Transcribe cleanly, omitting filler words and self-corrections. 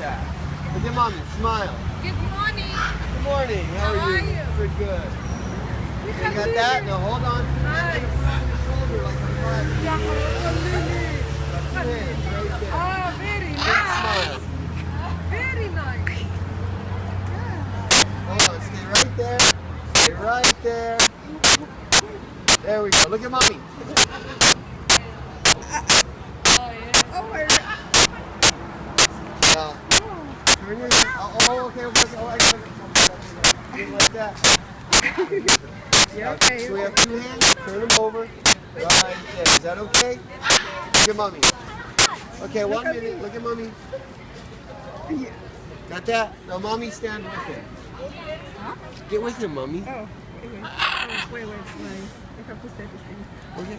that. Look at mommy. Smile. Good morning. Good morning. How are you? Good, good. You got that? No, hold on. Nice. On your shoulder like a flag. Yeah, Two hands right there. oh, very Big nice. smile. Very nice. Hold on. Stay right there. Stay right there. There we go. Look at mommy. Oh, yeah. Oh, my God. Now, turn your, okay. Oh, I got it. Like that. Yeah, okay. So we have two hands. Turn them over. Right there. Is that okay? Look at mommy. Okay, 1 minute. Look at mommy. Got that? Now, mommy, stand with him. Get with him, mommy. Oh, wait. I have to say this thing. Okay.